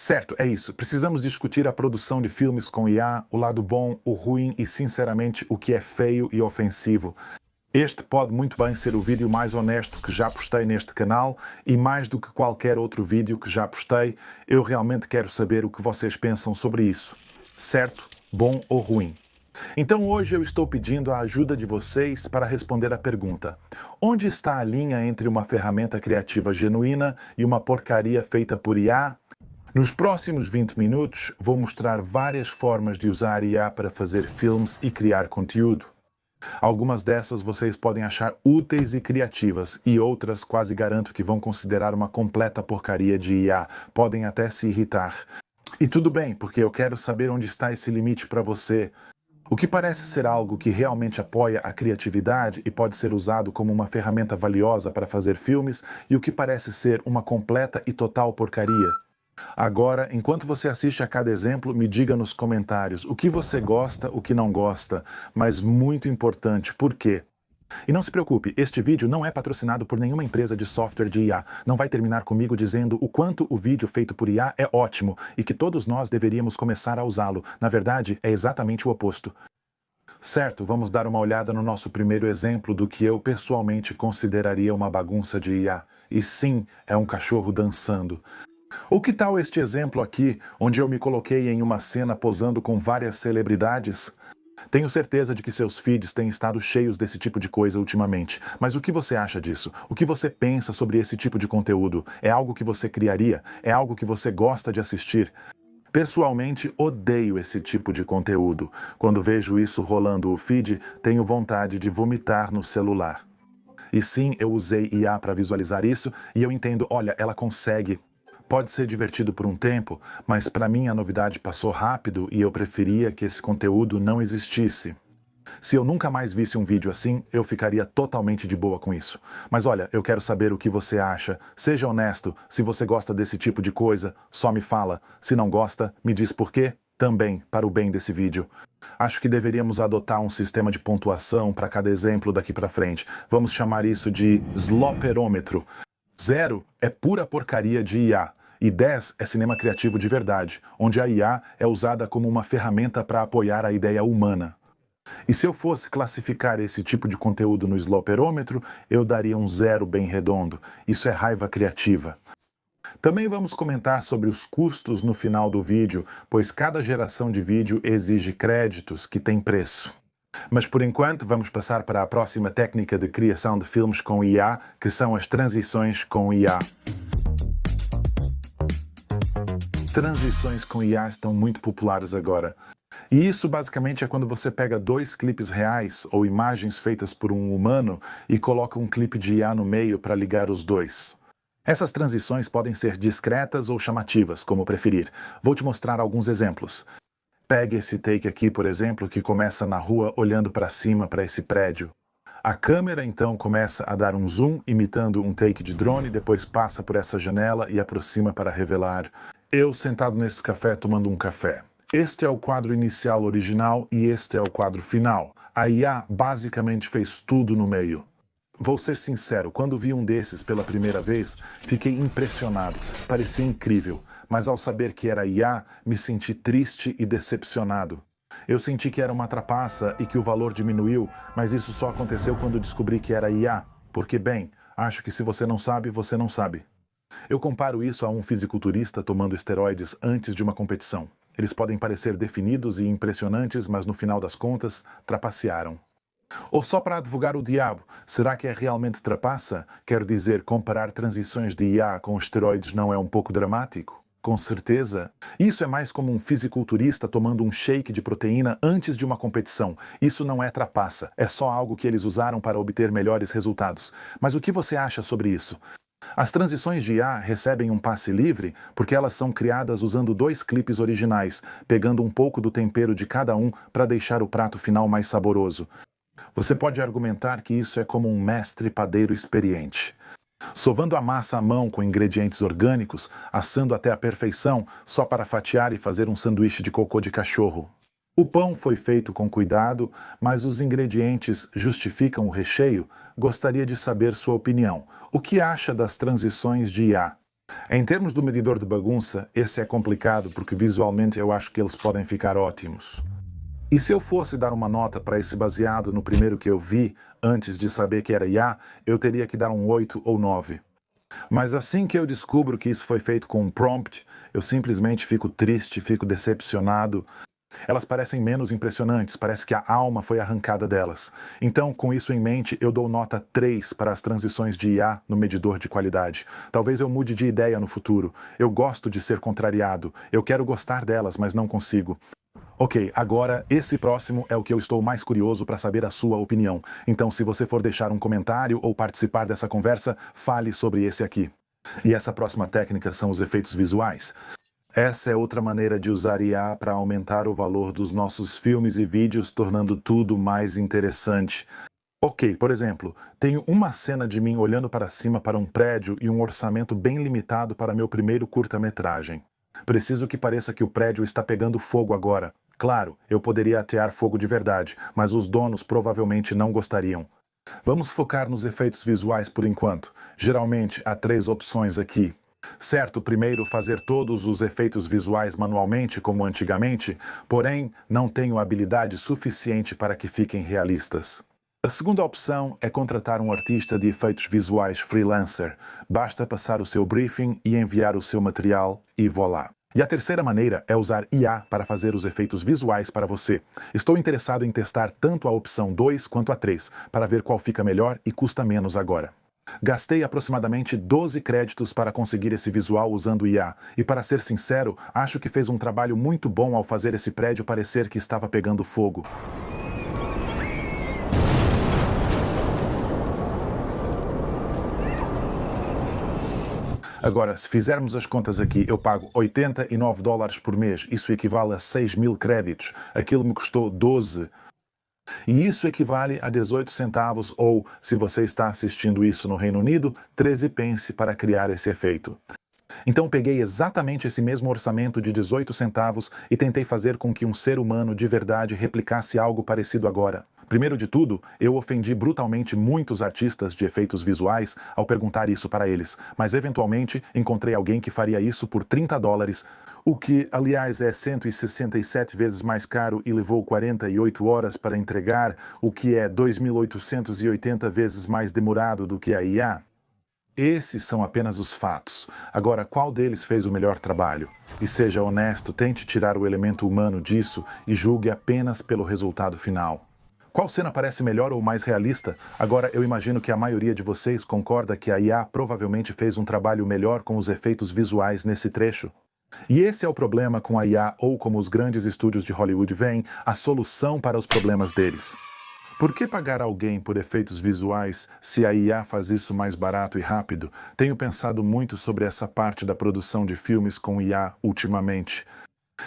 Certo, é isso. Precisamos discutir a produção de filmes com IA, o lado bom, o ruim e, sinceramente, o que é feio e ofensivo. Este pode muito bem ser o vídeo mais honesto que já postei neste canal e mais do que qualquer outro vídeo que já postei, eu realmente quero saber o que vocês pensam sobre isso. Certo, bom ou ruim? Então hoje eu estou pedindo a ajuda de vocês para responder a pergunta: onde está a linha entre uma ferramenta criativa genuína e uma porcaria feita por IA? Nos próximos 20 minutos vou mostrar várias formas de usar IA para fazer filmes e criar conteúdo. Algumas dessas vocês podem achar úteis e criativas, e outras quase garanto que vão considerar uma completa porcaria de IA, podem até se irritar. E tudo bem, porque eu quero saber onde está esse limite para você. O que parece ser algo que realmente apoia a criatividade e pode ser usado como uma ferramenta valiosa para fazer filmes, e o que parece ser uma completa e total porcaria. Agora, enquanto você assiste a cada exemplo, me diga nos comentários o que você gosta, o que não gosta, mas muito importante, por quê? E não se preocupe, este vídeo não é patrocinado por nenhuma empresa de software de IA. Não vai terminar comigo dizendo o quanto o vídeo feito por IA é ótimo e que todos nós deveríamos começar a usá-lo. Na verdade, é exatamente o oposto. Certo, vamos dar uma olhada no nosso primeiro exemplo do que eu pessoalmente consideraria uma bagunça de IA. E sim, é um cachorro dançando. Ou que tal este exemplo aqui, onde eu me coloquei em uma cena posando com várias celebridades? Tenho certeza de que seus feeds têm estado cheios desse tipo de coisa ultimamente. Mas o que você acha disso? O que você pensa sobre esse tipo de conteúdo? É algo que você criaria? É algo que você gosta de assistir? Pessoalmente, odeio esse tipo de conteúdo. Quando vejo isso rolando o feed, tenho vontade de vomitar no celular. E sim, eu usei IA para visualizar isso e eu entendo, olha, ela consegue. Pode ser divertido por um tempo, mas para mim a novidade passou rápido e eu preferia que esse conteúdo não existisse. Se eu nunca mais visse um vídeo assim, eu ficaria totalmente de boa com isso. Mas olha, eu quero saber o que você acha. Seja honesto, se você gosta desse tipo de coisa, só me fala. Se não gosta, me diz por quê, também, para o bem desse vídeo. Acho que deveríamos adotar um sistema de pontuação para cada exemplo daqui para frente. Vamos chamar isso de sloperômetro. 0 é pura porcaria de IA. E 10 é cinema criativo de verdade, onde a IA é usada como uma ferramenta para apoiar a ideia humana. E se eu fosse classificar esse tipo de conteúdo no sloperômetro, eu daria um 0 bem redondo. Isso é raiva criativa. Também vamos comentar sobre os custos no final do vídeo, pois cada geração de vídeo exige créditos que têm preço. Mas por enquanto vamos passar para a próxima técnica de criação de filmes com IA, que são as transições com IA. Transições com IA estão muito populares agora. E isso basicamente é quando você pega 2 clipes reais ou imagens feitas por um humano e coloca um clipe de IA no meio para ligar os dois. Essas transições podem ser discretas ou chamativas, como preferir. Vou te mostrar alguns exemplos. Pegue esse take aqui, por exemplo, que começa na rua olhando para cima para esse prédio. A câmera então começa a dar um zoom imitando um take de drone, depois passa por essa janela e aproxima para revelar eu sentado nesse café tomando um café. Este é o quadro inicial original e este é o quadro final. A IA basicamente fez tudo no meio. Vou ser sincero, quando vi um desses pela primeira vez, fiquei impressionado, parecia incrível, mas ao saber que era IA, me senti triste e decepcionado. Eu senti que era uma trapaça e que o valor diminuiu, mas isso só aconteceu quando descobri que era IA, porque, bem, acho que se você não sabe, você não sabe. Eu comparo isso a um fisiculturista tomando esteroides antes de uma competição. Eles podem parecer definidos e impressionantes, mas no final das contas, trapacearam. Ou só para advogar o diabo, será que é realmente trapaça? Quero dizer, comparar transições de IA com esteroides não é um pouco dramático? Com certeza. Isso é mais como um fisiculturista tomando um shake de proteína antes de uma competição. Isso não é trapaça, é só algo que eles usaram para obter melhores resultados. Mas o que você acha sobre isso? As transições de IA recebem um passe livre porque elas são criadas usando 2 clipes originais, pegando um pouco do tempero de cada um para deixar o prato final mais saboroso. Você pode argumentar que isso é como um mestre padeiro experiente. Sovando a massa à mão com ingredientes orgânicos, assando até a perfeição, só para fatiar e fazer um sanduíche de cocô de cachorro. O pão foi feito com cuidado, mas os ingredientes justificam o recheio? Gostaria de saber sua opinião. O que acha das transições de IA? Em termos do medidor de bagunça, esse é complicado porque visualmente eu acho que eles podem ficar ótimos. E se eu fosse dar uma nota para esse baseado no primeiro que eu vi, antes de saber que era IA, eu teria que dar um 8 ou 9. Mas assim que eu descubro que isso foi feito com um prompt, eu simplesmente fico triste, fico decepcionado. Elas parecem menos impressionantes, parece que a alma foi arrancada delas. Então, com isso em mente, eu dou nota 3 para as transições de IA no medidor de qualidade. Talvez eu mude de ideia no futuro. Eu gosto de ser contrariado. Eu quero gostar delas, mas não consigo. Ok, agora esse próximo é o que eu estou mais curioso para saber a sua opinião. Então, se você for deixar um comentário ou participar dessa conversa, fale sobre esse aqui. E essa próxima técnica são os efeitos visuais. Essa é outra maneira de usar IA para aumentar o valor dos nossos filmes e vídeos, tornando tudo mais interessante. Ok, por exemplo, tenho uma cena de mim olhando para cima para um prédio e um orçamento bem limitado para meu primeiro curta-metragem. Preciso que pareça que o prédio está pegando fogo agora. Claro, eu poderia atear fogo de verdade, mas os donos provavelmente não gostariam. Vamos focar nos efeitos visuais por enquanto. Geralmente há 3 opções aqui. Certo, primeiro fazer todos os efeitos visuais manualmente, como antigamente, porém não tenho habilidade suficiente para que fiquem realistas. A segunda opção é contratar um artista de efeitos visuais freelancer. Basta passar o seu briefing e enviar o seu material e voilá. E a terceira maneira é usar IA para fazer os efeitos visuais para você. Estou interessado em testar tanto a opção 2 quanto a 3, para ver qual fica melhor e custa menos agora. Gastei aproximadamente 12 créditos para conseguir esse visual usando IA, e para ser sincero, acho que fez um trabalho muito bom ao fazer esse prédio parecer que estava pegando fogo. Agora, se fizermos as contas aqui, eu pago $89 por mês, isso equivale a 6.000 créditos. Aquilo me custou 12. E isso equivale a 18 centavos ou, se você está assistindo isso no Reino Unido, 13 pence para criar esse efeito. Então peguei exatamente esse mesmo orçamento de 18 centavos e tentei fazer com que um ser humano de verdade replicasse algo parecido agora. Primeiro de tudo, eu ofendi brutalmente muitos artistas de efeitos visuais ao perguntar isso para eles, mas eventualmente encontrei alguém que faria isso por $30, o que, aliás, é 167 vezes mais caro e levou 48 horas para entregar, o que é 2.880 vezes mais demorado do que a IA. Esses são apenas os fatos. Agora, qual deles fez o melhor trabalho? E seja honesto, tente tirar o elemento humano disso e julgue apenas pelo resultado final. Qual cena parece melhor ou mais realista? Agora, eu imagino que a maioria de vocês concorda que a IA provavelmente fez um trabalho melhor com os efeitos visuais nesse trecho. E esse é o problema com a IA, ou como os grandes estúdios de Hollywood veem, a solução para os problemas deles. Por que pagar alguém por efeitos visuais se a IA faz isso mais barato e rápido? Tenho pensado muito sobre essa parte da produção de filmes com IA ultimamente.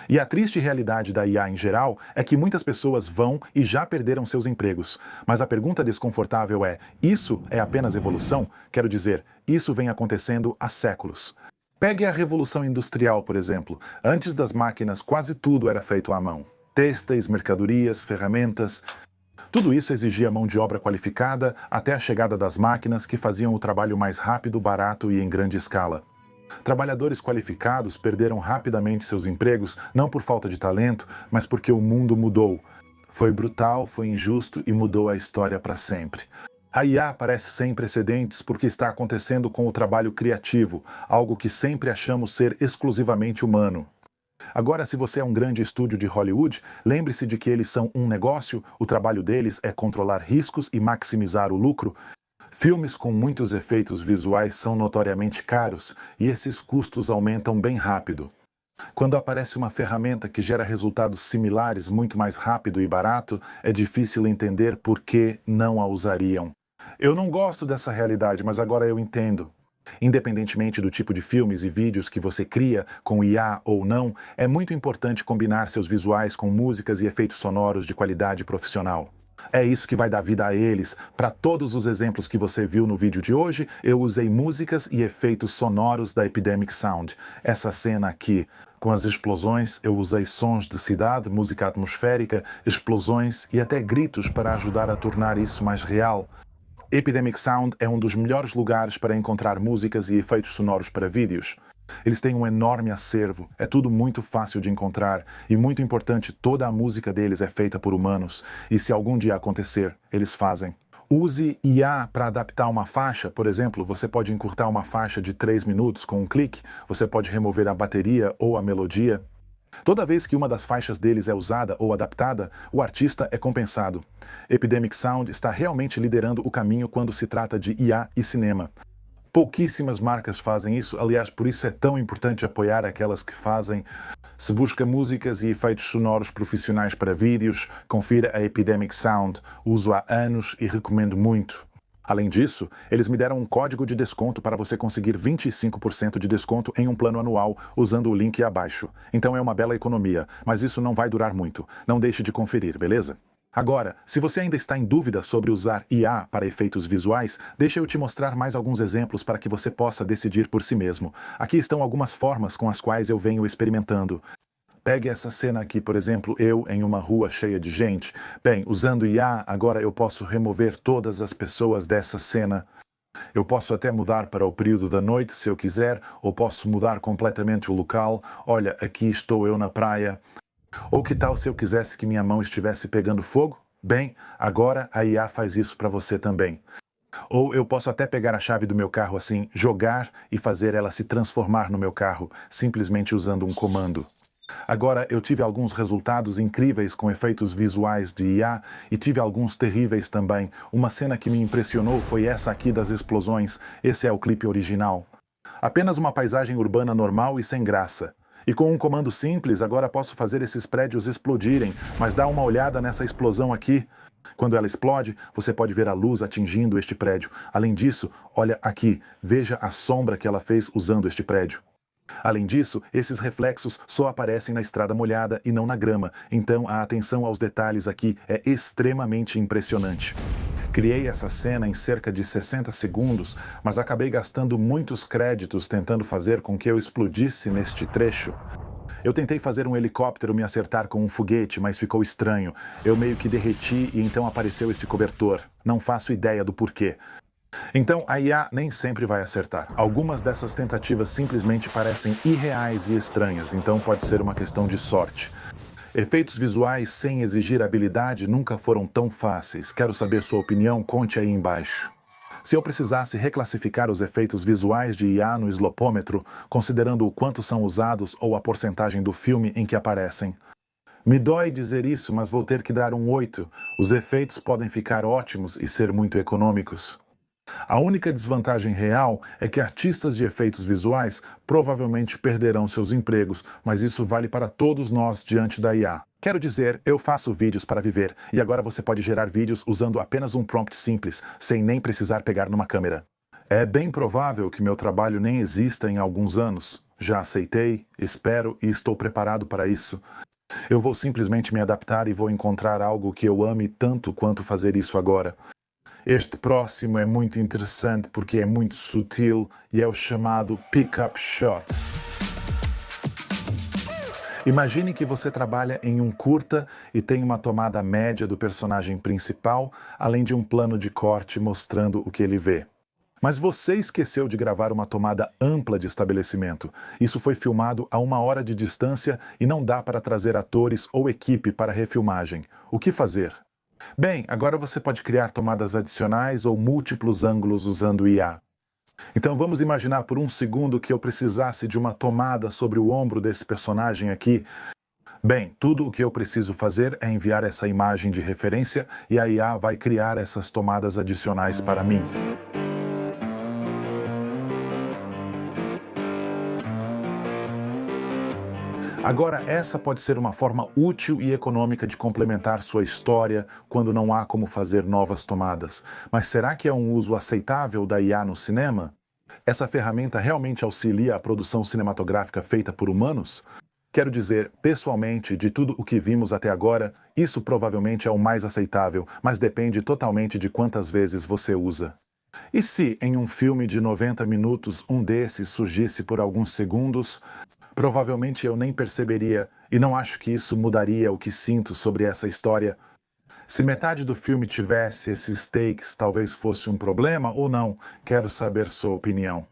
E a triste realidade da IA em geral é que muitas pessoas vão e já perderam seus empregos. Mas a pergunta desconfortável é: isso é apenas evolução? Quero dizer, isso vem acontecendo há séculos. Pegue a Revolução Industrial, por exemplo. Antes das máquinas, quase tudo era feito à mão. Têxteis, mercadorias, ferramentas. Tudo isso exigia mão de obra qualificada até a chegada das máquinas que faziam o trabalho mais rápido, barato e em grande escala. Trabalhadores qualificados perderam rapidamente seus empregos, não por falta de talento, mas porque o mundo mudou. Foi brutal, foi injusto e mudou a história para sempre. A IA parece sem precedentes porque está acontecendo com o trabalho criativo, algo que sempre achamos ser exclusivamente humano. Agora, se você é um grande estúdio de Hollywood, lembre-se de que eles são um negócio, o trabalho deles é controlar riscos e maximizar o lucro. Filmes com muitos efeitos visuais são notoriamente caros e esses custos aumentam bem rápido. Quando aparece uma ferramenta que gera resultados similares muito mais rápido e barato, é difícil entender por que não a usariam. Eu não gosto dessa realidade, mas agora eu entendo. Independentemente do tipo de filmes e vídeos que você cria, com IA ou não, é muito importante combinar seus visuais com músicas e efeitos sonoros de qualidade profissional. É isso que vai dar vida a eles. Para todos os exemplos que você viu no vídeo de hoje, eu usei músicas e efeitos sonoros da Epidemic Sound. Essa cena aqui, com as explosões, eu usei sons de cidade, música atmosférica, explosões e até gritos para ajudar a tornar isso mais real. Epidemic Sound é um dos melhores lugares para encontrar músicas e efeitos sonoros para vídeos. Eles têm um enorme acervo, é tudo muito fácil de encontrar e, muito importante, toda a música deles é feita por humanos e, se algum dia acontecer, eles fazem. Use IA para adaptar uma faixa, por exemplo, você pode encurtar uma faixa de 3 minutos com um clique, você pode remover a bateria ou a melodia. Toda vez que uma das faixas deles é usada ou adaptada, o artista é compensado. Epidemic Sound está realmente liderando o caminho quando se trata de IA e cinema. Pouquíssimas marcas fazem isso, aliás, por isso é tão importante apoiar aquelas que fazem. Se busca músicas e efeitos sonoros profissionais para vídeos, confira a Epidemic Sound, uso há anos e recomendo muito. Além disso, eles me deram um código de desconto para você conseguir 25% de desconto em um plano anual usando o link abaixo. Então é uma bela economia, mas isso não vai durar muito. Não deixe de conferir, beleza? Agora, se você ainda está em dúvida sobre usar IA para efeitos visuais, deixa eu te mostrar mais alguns exemplos para que você possa decidir por si mesmo. Aqui estão algumas formas com as quais eu venho experimentando. Pegue essa cena aqui, por exemplo, eu em uma rua cheia de gente. Bem, usando IA, agora eu posso remover todas as pessoas dessa cena. Eu posso até mudar para o período da noite, se eu quiser, ou posso mudar completamente o local. Olha, aqui estou eu na praia. Ou que tal se eu quisesse que minha mão estivesse pegando fogo? Bem, agora a IA faz isso para você também. Ou eu posso até pegar a chave do meu carro assim, jogar e fazer ela se transformar no meu carro, simplesmente usando um comando. Agora, eu tive alguns resultados incríveis com efeitos visuais de IA e tive alguns terríveis também. Uma cena que me impressionou foi essa aqui das explosões. Esse é o clipe original. Apenas uma paisagem urbana normal e sem graça. E com um comando simples, agora posso fazer esses prédios explodirem, mas dá uma olhada nessa explosão aqui. Quando ela explode, você pode ver a luz atingindo este prédio. Além disso, olha aqui, veja a sombra que ela fez usando este prédio. Além disso, esses reflexos só aparecem na estrada molhada e não na grama, então a atenção aos detalhes aqui é extremamente impressionante. Criei essa cena em cerca de 60 segundos, mas acabei gastando muitos créditos tentando fazer com que eu explodisse neste trecho. Eu tentei fazer um helicóptero me acertar com um foguete, mas ficou estranho. Eu meio que derreti e então apareceu esse cobertor. Não faço ideia do porquê. Então, a IA nem sempre vai acertar. Algumas dessas tentativas simplesmente parecem irreais e estranhas, então pode ser uma questão de sorte. Efeitos visuais sem exigir habilidade nunca foram tão fáceis. Quero saber sua opinião, conte aí embaixo. Se eu precisasse reclassificar os efeitos visuais de IA no slopômetro, considerando o quanto são usados ou a porcentagem do filme em que aparecem. Me dói dizer isso, mas vou ter que dar um 8. Os efeitos podem ficar ótimos e ser muito econômicos. A única desvantagem real é que artistas de efeitos visuais provavelmente perderão seus empregos, mas isso vale para todos nós diante da IA. Quero dizer, eu faço vídeos para viver, e agora você pode gerar vídeos usando apenas um prompt simples, sem nem precisar pegar numa câmera. É bem provável que meu trabalho nem exista em alguns anos. Já aceitei, espero e estou preparado para isso. Eu vou simplesmente me adaptar e vou encontrar algo que eu ame tanto quanto fazer isso agora. Este próximo é muito interessante porque é muito sutil e é o chamado pick-up shot. Imagine que você trabalha em um curta e tem uma tomada média do personagem principal, além de um plano de corte mostrando o que ele vê. Mas você esqueceu de gravar uma tomada ampla de estabelecimento. Isso foi filmado a 1 hora de distância e não dá para trazer atores ou equipe para refilmagem. O que fazer? Bem, agora você pode criar tomadas adicionais ou múltiplos ângulos usando IA. Então vamos imaginar por um segundo que eu precisasse de uma tomada sobre o ombro desse personagem aqui. Bem, tudo o que eu preciso fazer é enviar essa imagem de referência e a IA vai criar essas tomadas adicionais para mim. Agora, essa pode ser uma forma útil e econômica de complementar sua história quando não há como fazer novas tomadas. Mas será que é um uso aceitável da IA no cinema? Essa ferramenta realmente auxilia a produção cinematográfica feita por humanos? Quero dizer, pessoalmente, de tudo o que vimos até agora, isso provavelmente é o mais aceitável, mas depende totalmente de quantas vezes você usa. E se, em um filme de 90 minutos, um desses surgisse por alguns segundos? Provavelmente eu nem perceberia, e não acho que isso mudaria o que sinto sobre essa história. Se metade do filme tivesse esses takes, talvez fosse um problema ou não? Quero saber sua opinião.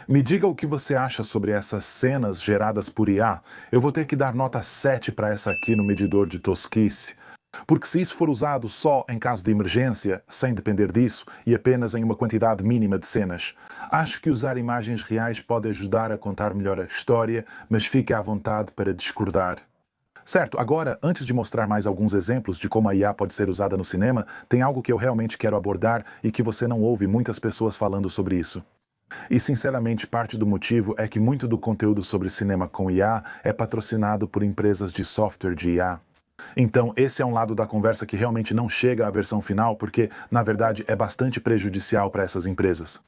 Me diga o que você acha sobre essas cenas geradas por IA. Eu vou ter que dar nota 7 para essa aqui no medidor de tosquice. Porque se isso for usado só em caso de emergência, sem depender disso, e apenas em uma quantidade mínima de cenas, acho que usar imagens reais pode ajudar a contar melhor a história, mas fique à vontade para discordar. Certo, agora, antes de mostrar mais alguns exemplos de como a IA pode ser usada no cinema, tem algo que eu realmente quero abordar e que você não ouve muitas pessoas falando sobre isso. E, sinceramente, parte do motivo é que muito do conteúdo sobre cinema com IA é patrocinado por empresas de software de IA. Então, esse é um lado da conversa que realmente não chega à versão final porque, na verdade, é bastante prejudicial para essas empresas.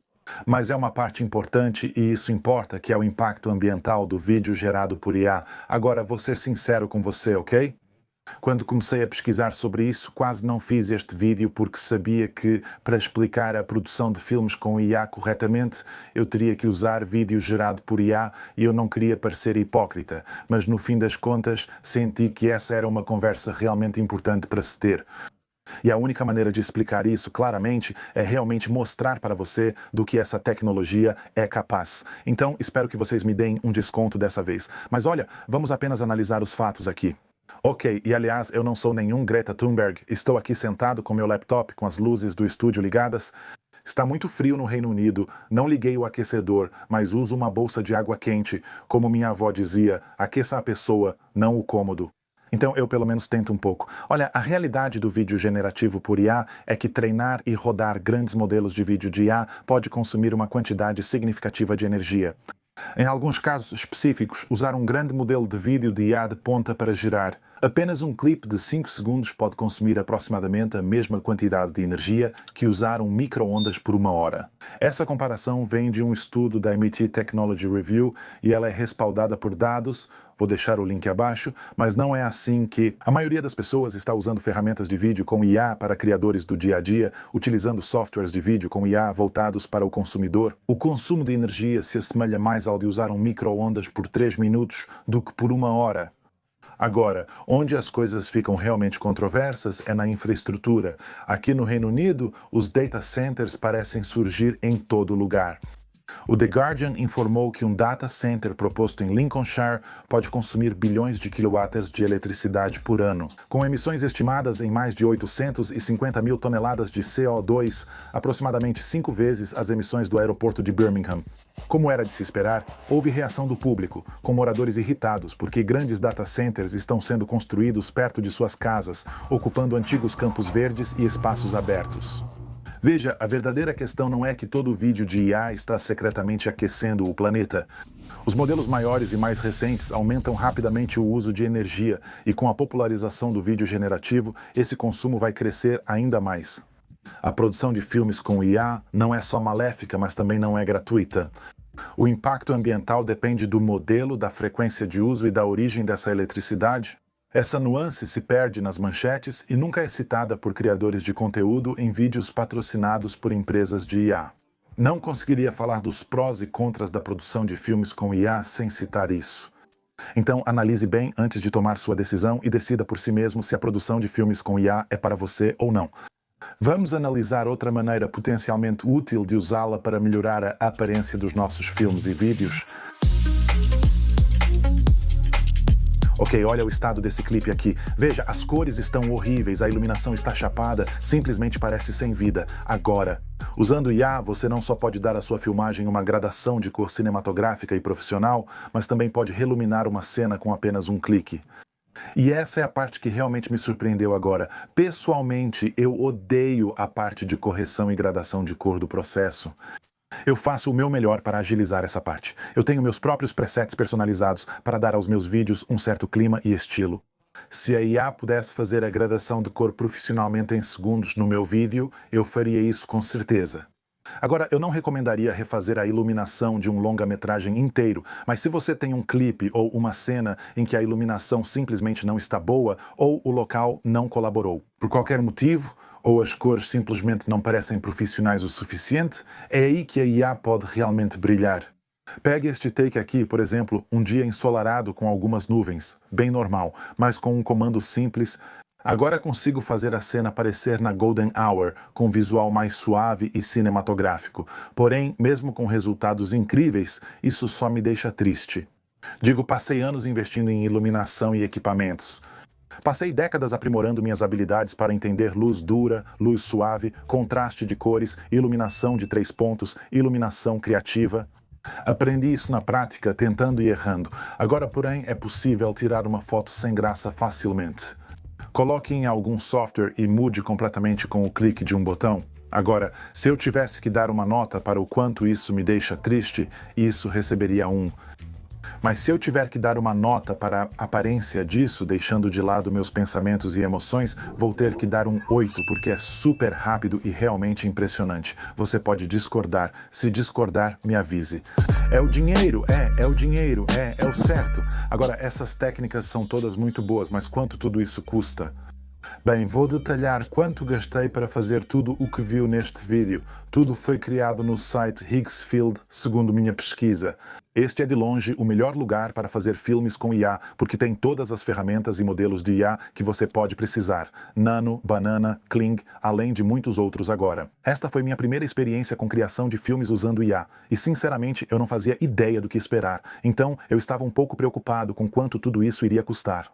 Mas é uma parte importante e isso importa, que é o impacto ambiental do vídeo gerado por IA. Agora, vou ser sincero com você, ok? Quando comecei a pesquisar sobre isso, quase não fiz este vídeo porque sabia que, para explicar a produção de filmes com IA corretamente, eu teria que usar vídeo gerado por IA e eu não queria parecer hipócrita, mas no fim das contas senti que essa era uma conversa realmente importante para se ter. E a única maneira de explicar isso claramente é realmente mostrar para você do que essa tecnologia é capaz. Então, espero que vocês me deem um desconto dessa vez. Mas olha, vamos apenas analisar os fatos aqui. Ok, e aliás, eu não sou nenhum Greta Thunberg. Estou aqui sentado com meu laptop com as luzes do estúdio ligadas. Está muito frio no Reino Unido, não liguei o aquecedor, mas uso uma bolsa de água quente. Como minha avó dizia, aqueça a pessoa, não o cômodo. Então eu pelo menos tento um pouco. Olha, a realidade do vídeo generativo por IA é que treinar e rodar grandes modelos de vídeo de IA pode consumir uma quantidade significativa de energia. Em alguns casos específicos, usar um grande modelo de vídeo de IA de ponta para gerar apenas um clipe de 5 segundos pode consumir aproximadamente a mesma quantidade de energia que usar um micro-ondas por 1 hora. Essa comparação vem de um estudo da MIT Technology Review e ela é respaldada por dados, vou deixar o link abaixo, mas não é assim que a maioria das pessoas está usando ferramentas de vídeo com IA para criadores do dia a dia, utilizando softwares de vídeo com IA voltados para o consumidor. O consumo de energia se assemelha mais ao de usar um micro-ondas por 3 minutos do que por 1 hora. Agora, onde as coisas ficam realmente controversas é na infraestrutura. Aqui no Reino Unido, os data centers parecem surgir em todo lugar. O The Guardian informou que um data center proposto em Lincolnshire pode consumir bilhões de quilowatts de eletricidade por ano. Com emissões estimadas em mais de 850 mil toneladas de CO2, aproximadamente 5 vezes as emissões do aeroporto de Birmingham. Como era de se esperar, houve reação do público, com moradores irritados porque grandes data centers estão sendo construídos perto de suas casas, ocupando antigos campos verdes e espaços abertos. Veja, a verdadeira questão não é que todo vídeo de IA está secretamente aquecendo o planeta. Os modelos maiores e mais recentes aumentam rapidamente o uso de energia e com a popularização do vídeo generativo, esse consumo vai crescer ainda mais. A produção de filmes com IA não é só maléfica, mas também não é gratuita. O impacto ambiental depende do modelo, da frequência de uso e da origem dessa eletricidade. Essa nuance se perde nas manchetes e nunca é citada por criadores de conteúdo em vídeos patrocinados por empresas de IA. Não conseguiria falar dos prós e contras da produção de filmes com IA sem citar isso. Então, analise bem antes de tomar sua decisão e decida por si mesmo se a produção de filmes com IA é para você ou não. Vamos analisar outra maneira potencialmente útil de usá-la para melhorar a aparência dos nossos filmes e vídeos. Ok, olha o estado desse clipe aqui. Veja, as cores estão horríveis, a iluminação está chapada, simplesmente parece sem vida. Agora, usando IA, você não só pode dar à sua filmagem uma gradação de cor cinematográfica e profissional, mas também pode reluminar uma cena com apenas um clique. E essa é a parte que realmente me surpreendeu agora. Pessoalmente, eu odeio a parte de correção e gradação de cor do processo. Eu faço o meu melhor para agilizar essa parte. Eu tenho meus próprios presets personalizados para dar aos meus vídeos um certo clima e estilo. Se a IA pudesse fazer a gradação de cor profissionalmente em segundos no meu vídeo, eu faria isso com certeza. Agora, eu não recomendaria refazer a iluminação de um longa-metragem inteiro, mas se você tem um clipe ou uma cena em que a iluminação simplesmente não está boa ou o local não colaborou, por qualquer motivo, ou as cores simplesmente não parecem profissionais o suficiente, é aí que a IA pode realmente brilhar. Pegue este take aqui, por exemplo, um dia ensolarado com algumas nuvens, bem normal, mas com um comando simples, Agora consigo fazer a cena parecer na Golden Hour, com visual mais suave e cinematográfico. Porém, mesmo com resultados incríveis, isso só me deixa triste. Digo, passei anos investindo em iluminação e equipamentos. Passei décadas aprimorando minhas habilidades para entender luz dura, luz suave, contraste de cores, iluminação de 3 pontos, iluminação criativa. Aprendi isso na prática, tentando e errando. Agora, porém, é possível tirar uma foto sem graça facilmente. Coloque em algum software e mude completamente com o clique de um botão. Agora, se eu tivesse que dar uma nota para o quanto isso me deixa triste, isso receberia 1. Mas se eu tiver que dar uma nota para a aparência disso, deixando de lado meus pensamentos e emoções, vou ter que dar um 8, porque é super rápido e realmente impressionante. Você pode discordar. Se discordar, me avise. É o dinheiro, é o dinheiro, é o certo. Agora, essas técnicas são todas muito boas, mas quanto tudo isso custa? Bem, vou detalhar quanto gastei para fazer tudo o que viu neste vídeo. Tudo foi criado no site Higgsfield, segundo minha pesquisa. Este é de longe o melhor lugar para fazer filmes com IA, porque tem todas as ferramentas e modelos de IA que você pode precisar. Nano, Banana, Kling, além de muitos outros agora. Esta foi minha primeira experiência com criação de filmes usando IA, e sinceramente eu não fazia ideia do que esperar. Então eu estava um pouco preocupado com quanto tudo isso iria custar.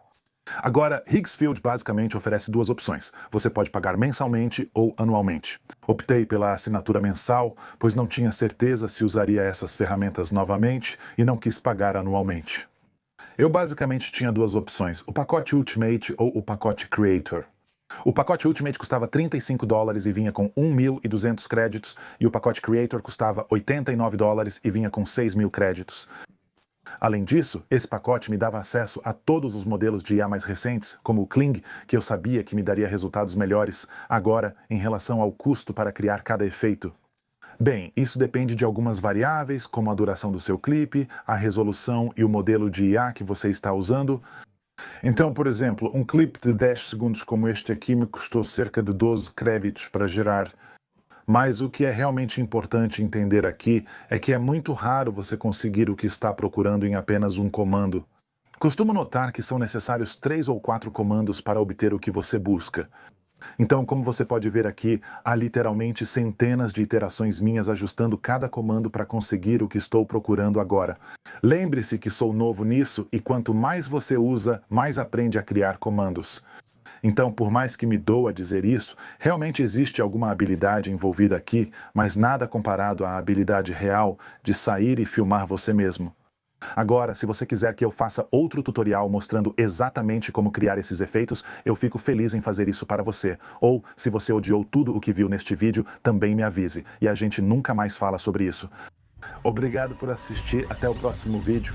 Agora, Higgsfield basicamente oferece 2 opções. Você pode pagar mensalmente ou anualmente. Optei pela assinatura mensal, pois não tinha certeza se usaria essas ferramentas novamente e não quis pagar anualmente. Eu basicamente tinha 2 opções, o pacote Ultimate ou o pacote Creator. O pacote Ultimate custava $35 e vinha com 1.200 créditos, e o pacote Creator custava $89 e vinha com 6.000 créditos. Além disso, esse pacote me dava acesso a todos os modelos de IA mais recentes, como o Kling, que eu sabia que me daria resultados melhores, agora, em relação ao custo para criar cada efeito. Bem, isso depende de algumas variáveis, como a duração do seu clipe, a resolução e o modelo de IA que você está usando. Então, por exemplo, um clipe de 10 segundos como este aqui me custou cerca de 12 créditos para gerar. Mas o que é realmente importante entender aqui é que é muito raro você conseguir o que está procurando em apenas um comando. Costumo notar que são necessários 3 ou 4 comandos para obter o que você busca. Então, como você pode ver aqui, há literalmente centenas de iterações minhas ajustando cada comando para conseguir o que estou procurando agora. Lembre-se que sou novo nisso e quanto mais você usa, mais aprende a criar comandos. Então, por mais que me doa dizer isso, realmente existe alguma habilidade envolvida aqui, mas nada comparado à habilidade real de sair e filmar você mesmo. Agora, se você quiser que eu faça outro tutorial mostrando exatamente como criar esses efeitos, eu fico feliz em fazer isso para você. Ou, se você odiou tudo o que viu neste vídeo, também me avise, e a gente nunca mais fala sobre isso. Obrigado por assistir, até o próximo vídeo.